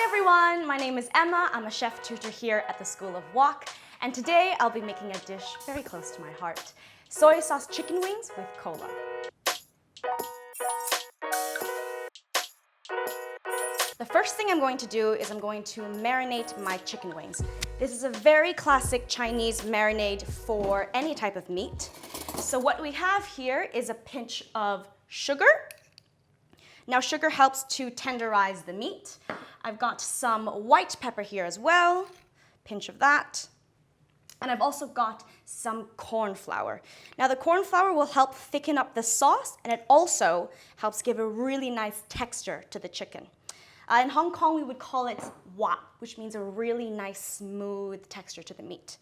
everyone, my name is Emma. I'm a chef tutor here at the School of Wok, and today I'll be making a dish very close to my heart, soy sauce chicken wings with cola. The first thing I'm going to do is I'm going to marinate my chicken wings. This is a very classic Chinese marinade for any type of meat. So what we have here is a pinch of sugar. Now sugar helps to tenderize the meat. I've got some white pepper here as well, pinch of that. And I've also got some corn flour. Now the corn flour will help thicken up the sauce, and it also helps give a really nice texture to the chicken. In Hong Kong, we would call it wa, which means a really nice smooth texture to the meat.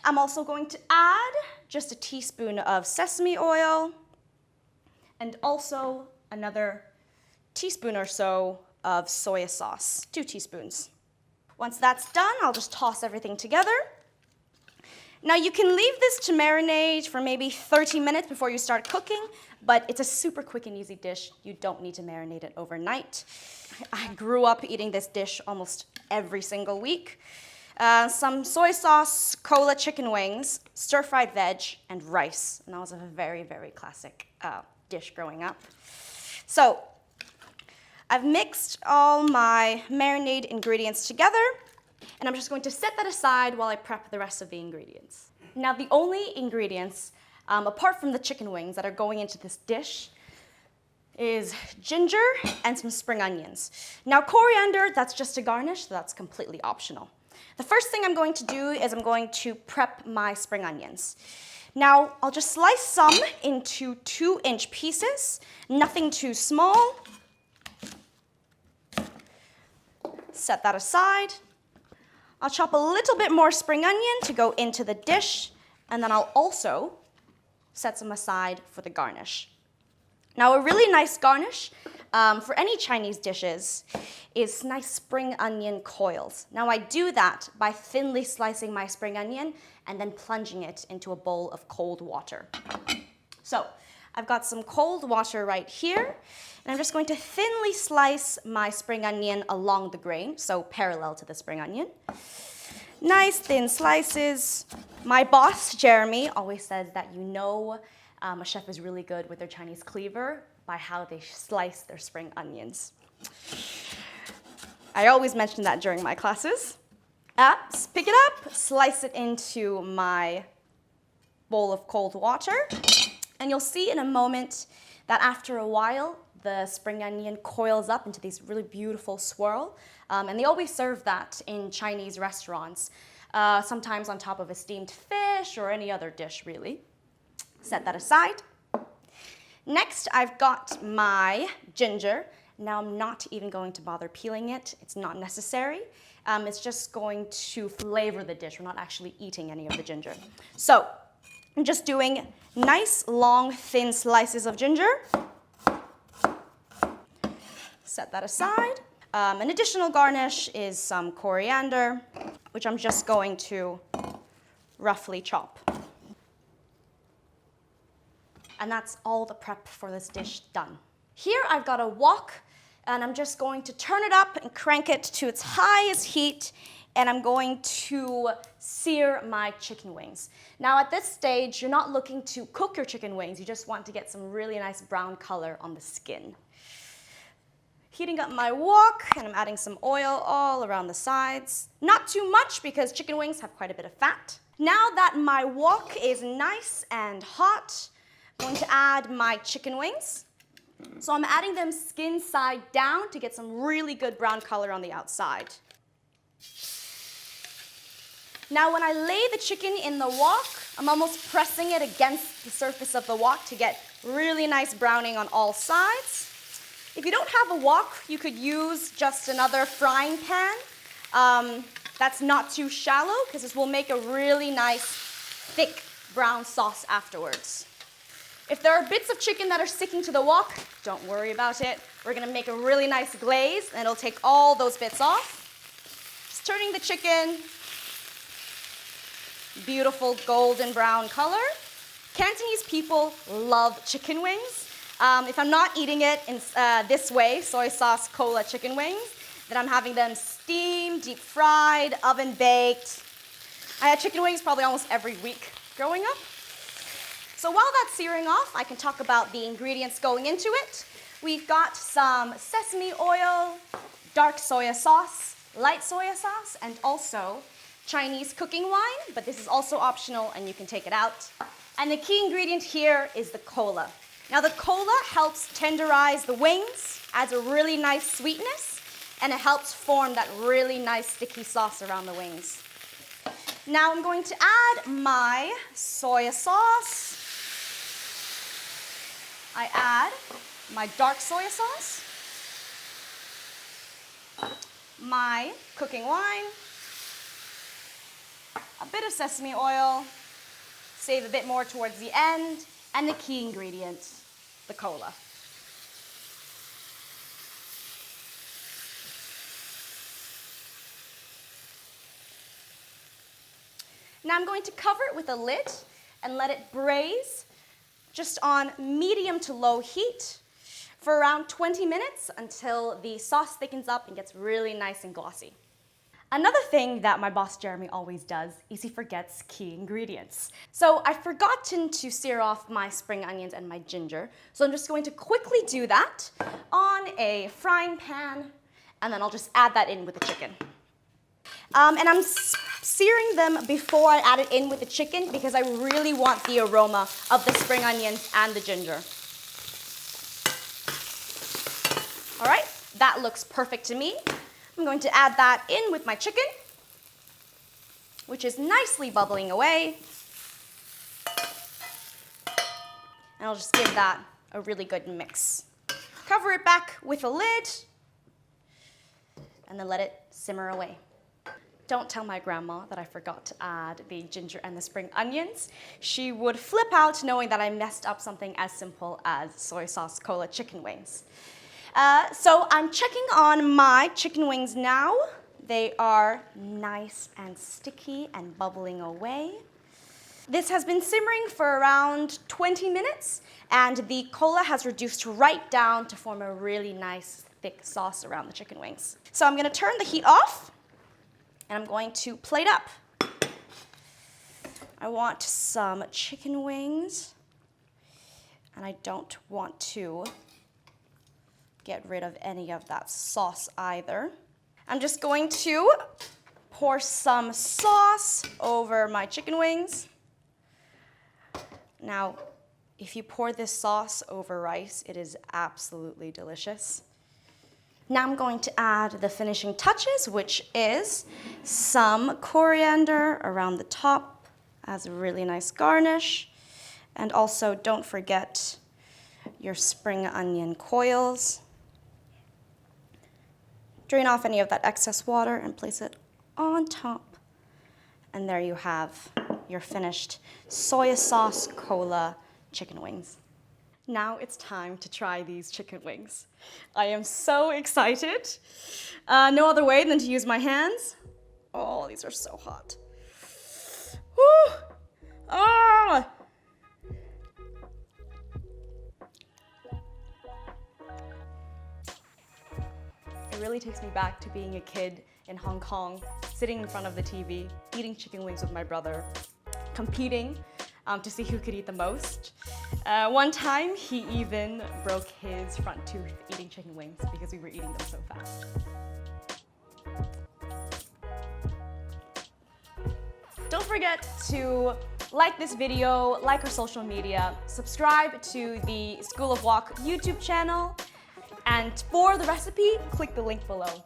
I'm also going to add just a teaspoon of sesame oil and also another teaspoon or so of soy sauce, 2 teaspoons. Once that's done, I'll just toss everything together. Now you can leave this to marinate for maybe 30 minutes before you start cooking, but it's a super quick and easy dish. You don't need to marinate it overnight. I grew up eating this dish almost every single week. Some soy sauce, cola chicken wings, stir-fried veg, and rice. And that was a very, very classic dish growing up. So I've mixed all my marinade ingredients together, and I'm just going to set that aside while I prep the rest of the ingredients. Now the only ingredients, apart from the chicken wings that are going into this dish, is ginger and some spring onions. Now coriander, that's just a garnish, so that's completely optional. The first thing I'm going to do is I'm going to prep my spring onions. Now I'll just slice some into 2-inch pieces, nothing too small. Set that aside. I'll chop a little bit more spring onion to go into the dish, and then I'll also set some aside for the garnish. Now a really nice garnish for any Chinese dishes is nice spring onion coils. Now I do that by thinly slicing my spring onion and then plunging it into a bowl of cold water. So I've got some cold water right here, and I'm just going to thinly slice my spring onion along the grain, so parallel to the spring onion. Nice thin slices. My boss, Jeremy, always says that a chef is really good with their Chinese cleaver by how they slice their spring onions. I always mention that during my classes. Pick it up, slice it into my bowl of cold water, and you'll see in a moment that after a while, the spring onion coils up into these really beautiful swirl, and they always serve that in Chinese restaurants, sometimes on top of a steamed fish or any other dish, really. Set that aside. Next, I've got my ginger. Now I'm not even going to bother peeling it. It's not necessary. It's just going to flavor the dish. We're not actually eating any of the ginger. So I'm just doing nice, long, thin slices of ginger. Set that aside. An additional garnish is some coriander, which I'm just going to roughly chop. And that's all the prep for this dish done. Here I've got a wok, and I'm just going to turn it up and crank it to its highest heat, and I'm going to sear my chicken wings. Now at this stage, you're not looking to cook your chicken wings, you just want to get some really nice brown color on the skin. Heating up my wok, and I'm adding some oil all around the sides. Not too much because chicken wings have quite a bit of fat. Now that my wok is nice and hot, I'm going to add my chicken wings. So I'm adding them skin side down to get some really good brown color on the outside. Now when I lay the chicken in the wok, I'm almost pressing it against the surface of the wok to get really nice browning on all sides. If you don't have a wok, you could use just another frying pan. That's not too shallow because this will make a really nice thick brown sauce afterwards. If there are bits of chicken that are sticking to the wok, don't worry about it. We're going to make a really nice glaze, and it'll take all those bits off. Just turning the chicken, beautiful golden brown color. Cantonese people love chicken wings. If I'm not eating it in this way, soy sauce, cola chicken wings, Then I'm having them steamed, deep fried, oven baked. I had chicken wings probably almost every week growing up. So while that's searing off, I can talk about the ingredients going into it. We've got some sesame oil, dark soya sauce, light soya sauce, and also Chinese cooking wine, but this is also optional and you can take it out. And the key ingredient here is the cola. Now the cola helps tenderize the wings, adds a really nice sweetness, and it helps form that really nice sticky sauce around the wings. Now I'm going to add my soya sauce. I add my dark soya sauce, my cooking wine, a bit of sesame oil, save a bit more towards the end, and the key ingredient, the cola. Now I'm going to cover it with a lid and let it braise just on medium to low heat for around 20 minutes until the sauce thickens up and gets really nice and glossy. Another thing that my boss Jeremy always does is he forgets key ingredients. So I've forgotten to sear off my spring onions and my ginger, so I'm just going to quickly do that on a frying pan, and then I'll just add that in with the chicken. And I'm searing them before I add it in with the chicken because I really want the aroma of the spring onions and the ginger. All right, that looks perfect to me. I'm going to add that in with my chicken, which is nicely bubbling away. And I'll just give that a really good mix. Cover it back with a lid, and then let it simmer away. Don't tell my grandma that I forgot to add the ginger and the spring onions. She would flip out knowing that I messed up something as simple as soy sauce cola chicken wings. So I'm checking on my chicken wings now. They are nice and sticky and bubbling away. This has been simmering for around 20 minutes, and the cola has reduced right down to form a really nice thick sauce around the chicken wings. So I'm going to turn the heat off, and I'm going to plate up. I want some chicken wings, and I don't want to get rid of any of that sauce either. I'm just going to pour some sauce over my chicken wings. Now, if you pour this sauce over rice, it is absolutely delicious. Now I'm going to add the finishing touches, which is some coriander around the top as a really nice garnish. And also, don't forget your spring onion coils. Drain off any of that excess water and place it on top. And there you have your finished soy sauce cola chicken wings. Now it's time to try these chicken wings. I am so excited. No other way than to use my hands. Oh, these are so hot. Woo! Ah! It really takes me back to being a kid in Hong Kong, sitting in front of the TV, eating chicken wings with my brother, competing to see who could eat the most. One time, he even broke his front tooth eating chicken wings because we were eating them so fast. Don't forget to like this video, like our social media, subscribe to the School of Wok YouTube channel, and for the recipe, click the link below.